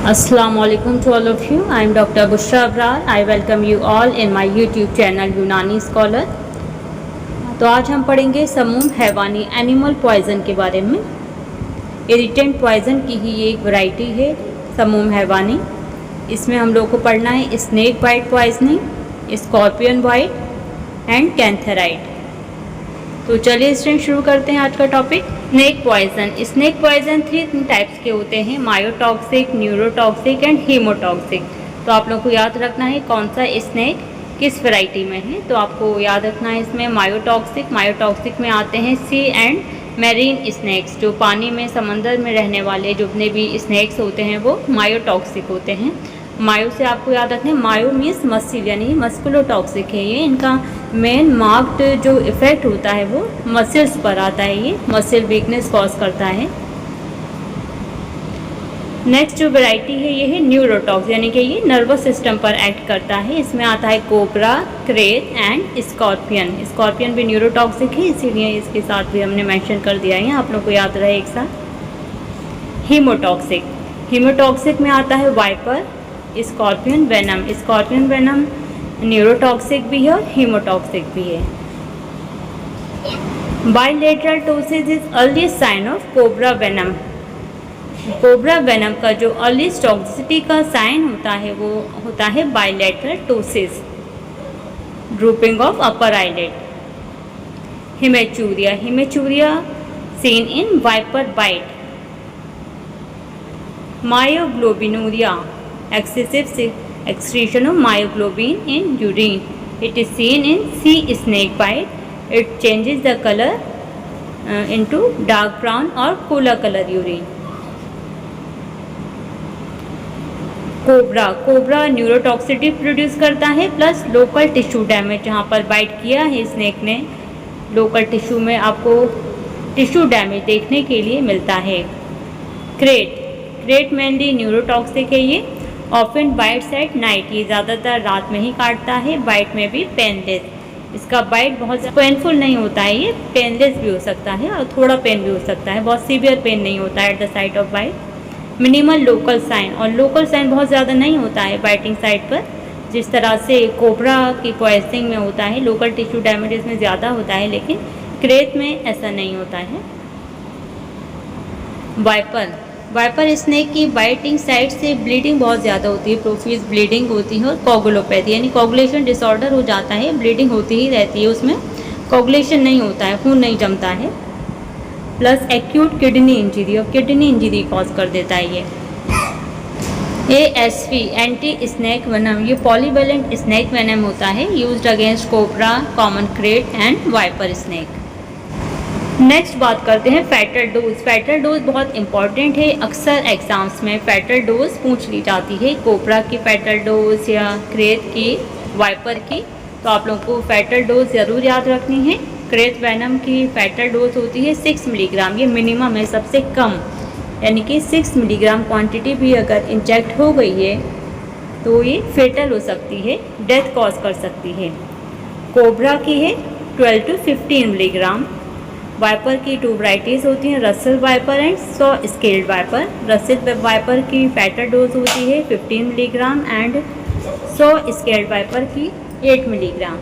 Assalamu alaikum to all of you. I am Dr. Bushra Abrar. I welcome you all in my YouTube channel यूनानी scholar. तो आज हम पढ़ेंगे समूम हैवानी animal poison के बारे में। इरिटेंट पॉइजन की ही एक वैरायटी है समूम हैवानी। इसमें हम लोग को पढ़ना है snake bite poisoning, scorpion bite and cantharide. तो चलिए स्टूडेंट शुरू करते हैं आज का topic. Snake poison. Snake poison 3 types के होते हैं, मायोटॉक्सिक, न्यूरोटॉक्सिक एंड हीमोटॉक्सिक। तो आप लोग को याद रखना है कौन सा स्नेक किस वैरायटी में है। तो आपको याद रखना है इसमें मायोटॉक्सिक में आते हैं सी एंड मैरीन स्नेक्स, जो पानी में समंदर में रहने वाले जितने भी स्नेक्स होते हैं वो मायोटॉक्सिक होते हैं। मायो से आपको याद रखना है, मायो मीन्स मस्सिल यानी मस्कुलोटॉक्सिक है ये। इनका मेन मार्क्ड जो इफ़ेक्ट होता है वो मसल्स पर आता है, ये मसल वीकनेस कॉज करता है। नेक्स्ट जो वैरायटी है ये है न्यूरोटॉक्स, यानी कि ये नर्वस सिस्टम पर एक्ट करता है। इसमें आता है cobra, krait and scorpion. Scorpion भी न्यूरोटॉक्सिक है, इसीलिए इसके साथ भी हमने मेंशन कर दिया है, आप लोग को याद रहे एक साथ। हीमोटॉक्सिक में आता है वाइपर, स्कॉर्पियन वेनम न्यूरोटॉक्सिक भी है और हीमोटॉक्सिक भी है। Bilateral ptosis is earliest sign of cobra venom. Cobra venom का जो अर्लीस्ट टॉक्सिसिटी का साइन होता है वो होता है bilateral ptosis, drooping of upper eyelid. Haematuria seen in viper bite. Myoglobinuria, excessive excretion of myoglobin in urine. It is seen in sea snake bite. It changes the color into dark brown or cooler color urine. Cobra neurotoxicity produce करता है plus local tissue damage. जहाँ पर bite किया है snake ने, local tissue में आपको tissue damage देखने के लिए मिलता है। क्रेट मेनली न्यूरोटॉक्सिक है ये। ऑफन बाइट्स एट नाइट, ये ज़्यादातर रात में ही काटता है। बाइट में भी पेनलेस, इसका बाइट बहुत पेनफुल नहीं होता है, ये पेनलेस भी हो सकता है और थोड़ा पेन भी हो सकता है, बहुत सीवियर पेन नहीं होता है at the site of bite. Minimal local sign, और लोकल साइन बहुत ज़्यादा नहीं होता है बाइटिंग साइट पर, जिस तरह से कोबरा की पॉइजनिंग में होता है। लोकल टिश्यू डैमेज इसमें ज़्यादा होता है, लेकिन क्रेत में ऐसा नहीं होता है। वाइपर स्नेक की बाइटिंग साइड से ब्लीडिंग बहुत ज़्यादा होती है, प्रोफ्यूज ब्लीडिंग होती है और कोगुलोपैथी यानी कोगुलेशन डिसऑर्डर हो जाता है, ब्लीडिंग होती ही रहती है, उसमें कोगुलेशन नहीं होता है, खून नहीं जमता है। प्लस एक्यूट किडनी इंजरी, और किडनी इंजरी कॉज कर देता है ये। ASV एंटी स्नेक वेनम, ये पॉलीवेलेंट स्नेक वेनम होता है, used against cobra, common crate and viper snake. Next बात करते हैं फैटल डोज। फैटल डोज बहुत इंपॉर्टेंट है, अक्सर एग्जाम्स में फैटल डोज पूछ ली जाती है, कोबरा की फैटल डोज या क्रेत की, वाइपर की। तो आप लोगों को फैटल डोज ज़रूर याद रखनी है। क्रेत वेनम की फैटल डोज होती है 6 मिलीग्राम, ये मिनिमम है, सबसे कम, यानी कि 6 मिलीग्राम क्वांटिटी भी अगर इंजेक्ट हो गई है तो ये फेटल हो सकती है, डेथ कॉज कर सकती है। कोबरा की है 12 to 15 मिलीग्राम। वाइपर की 2 वैराइटीज़ होती हैं, Russell viper and saw scaled viper. Russell viper की फैटल डोज होती है 15 milligram and saw scaled viper की 8 मिलीग्राम।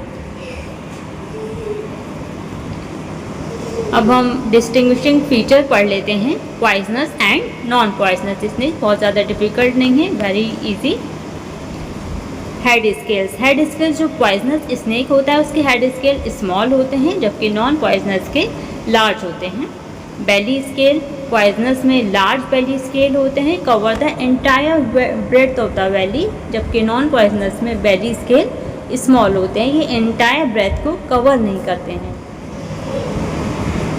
अब हम डिस्टिंग्विशिंग फीचर पढ़ लेते हैं, पॉइजनस एंड नॉन पॉइजनस। इसमें बहुत ज़्यादा डिफिकल्ट नहीं है, वेरी इजी। हेड स्केल्स जो पॉइजनस स्नेक होता है उसके हेड स्केल स्मॉल होते हैं, जबकि नॉन पॉइजनस के लार्ज होते हैं। बेली स्केल, पॉइजनस में लार्ज बेली स्केल होते हैं, cover the entire breadth of the belly, जबकि नॉन पॉइजनस में बेली स्केल स्मॉल होते हैं, ये एंटायर ब्रेथ को कवर नहीं करते हैं।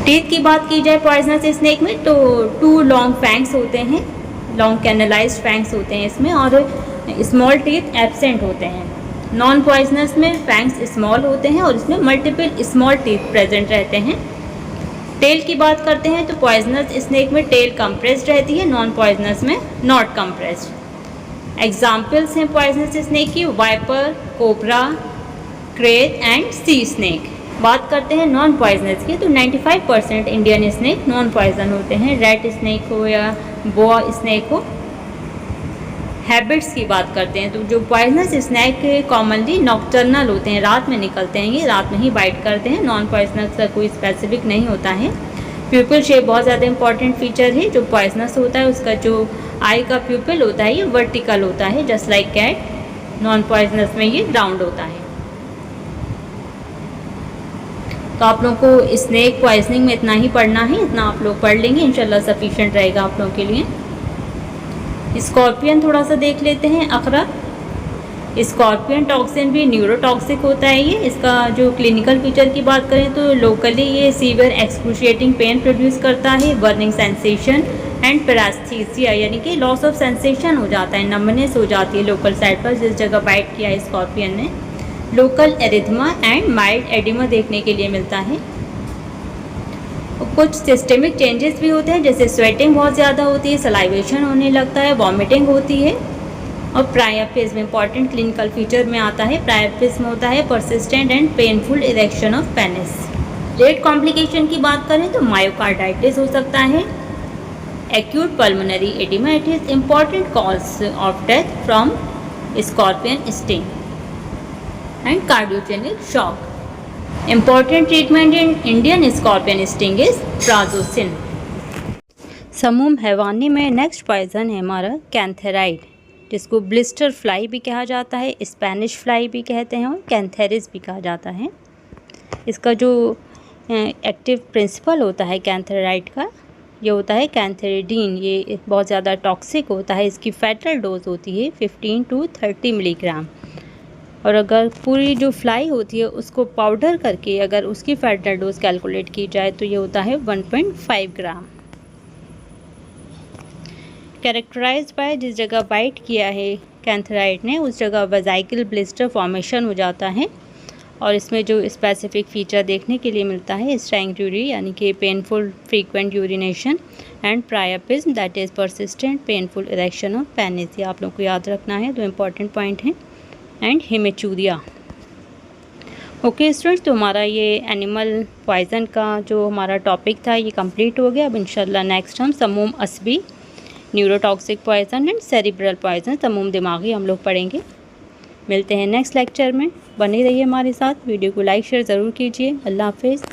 टीथ की बात की जाए पॉइजनस स्नेक में तो 2 लॉन्ग फैंग्स होते हैं, लॉन्ग कैनलाइज्ड फैंग्स होते हैं इसमें, और स्मॉल टीथ एब्सेंट होते हैं। नॉन पॉइजनस में फैंग्स स्मॉल होते हैं और इसमें मल्टीपल स्मॉल टीथ प्रेजेंट रहते हैं। टेल की बात करते हैं तो पॉइजनस स्नेक में टेल कंप्रेस्ड रहती है, नॉन पॉइजनस में नॉट कंप्रेस्ड। एग्जाम्पल्स हैं पॉइजनस स्नेक की, viper, cobra, krait and sea snake. बात करते हैं नॉन पॉइजनस की तो 95% इंडियन स्नेक नॉन पॉइजन होते हैं, रेड स्नेक हो या बोआ स्नेक हो। हैबिट्स की बात करते हैं, तो जो पॉइजनस स्नैक कॉमनली नॉक्टर्नल होते हैं, रात में निकलते हैं, ये रात में ही बाइट करते हैं। नॉन पॉइजनस का कोई स्पेसिफिक नहीं होता है। प्यूपिल शेप बहुत ज़्यादा इंपॉर्टेंट फीचर है। जो पॉइजनस होता है उसका जो आई का प्यूपिल होता है ये वर्टिकल होता है, just like cat. Non poisonous में ये राउंड होता है। तो आप लोगों को स्नेक पॉइजनिंग में इतना ही पढ़ना है, इतना आप लोग पढ़ लेंगे, इंशाल्लाह सफिशिएंट रहेगा आप लोगों के लिए। स्कॉर्पियन थोड़ा सा देख लेते हैं। अखरा स्कॉर्पियन टॉक्सिन भी न्यूरोटॉक्सिक होता है ये। इसका जो क्लिनिकल फीचर की बात करें तो लोकली ये सीवियर एक्सक्रूशिएटिंग पेन प्रोड्यूस करता है, बर्निंग सेंसेशन एंड पैरास्थीसिया, यानी कि लॉस ऑफ सेंसेशन हो जाता है, नंबनेस हो जाती है लोकल साइड पर जिस जगह बाइट किया है स्कॉर्पियन ने। Local erythema and mild oedema देखने के लिए मिलता है। कुछ सिस्टेमिक चेंजेस भी होते हैं, जैसे स्वेटिंग बहुत ज़्यादा होती है, सलाइवेशन होने लगता है, वॉमिटिंग होती है। और प्रायपिज्म इंपॉर्टेंट क्लिनिकल फीचर में आता है। प्रायपिज्म होता है persistent and painful erection of penis. Late complication की बात करें तो मायोकार्डाइटिस हो सकता है, acute pulmonary oedema, it is important cause of death from scorpion sting and cardiogenic shock. Important treatment in Indian scorpion sting is prazosin. समूह हैवानी में नेक्स्ट पॉइजन है हमारा कैंथेराइड, जिसको ब्लिस्टर फ्लाई भी कहा जाता है, स्पेनिश फ्लाई भी कहते हैं और कैंथेरिस भी कहा जाता है। इसका जो एक्टिव प्रिंसिपल होता है कैंथेराइड का, ये होता है कैंथेरिडीन। ये बहुत ज़्यादा टॉक्सिक होता है। इसकी फैटल डोज होती है 15 to 30 मिलीग्राम, और अगर पूरी जो फ्लाई होती है उसको पाउडर करके अगर उसकी फैटल डोज कैलकुलेट की जाए तो ये होता है 1.5 ग्राम। कैरेक्टराइज्ड बाय जिस जगह बाइट किया है कैंथेराइड ने उस जगह वेजाइकल ब्लिस्टर फॉर्मेशन हो जाता है। और इसमें जो स्पेसिफिक फीचर देखने के लिए मिलता है स्ट्रैंग्यूरी, यानी कि painful frequent urination, and priapism that is persistent painful erection of penis. ये आप लोग को याद रखना है, दो इम्पॉर्टेंट पॉइंट हैं। And haematuria. ओके स्टूडेंट्स, तो हमारा ये एनिमल पॉइजन का जो हमारा टॉपिक था ये कंप्लीट हो गया। अब इंशाल्लाह नेक्स्ट हम समूम असबी, neurotoxic poison and cerebral poison, समूम दिमागी हम लोग पढ़ेंगे। मिलते हैं नेक्स्ट लेक्चर में, बने रहिए हमारे साथ। वीडियो को लाइक शेयर ज़रूर कीजिए। अल्लाह हाफिज़।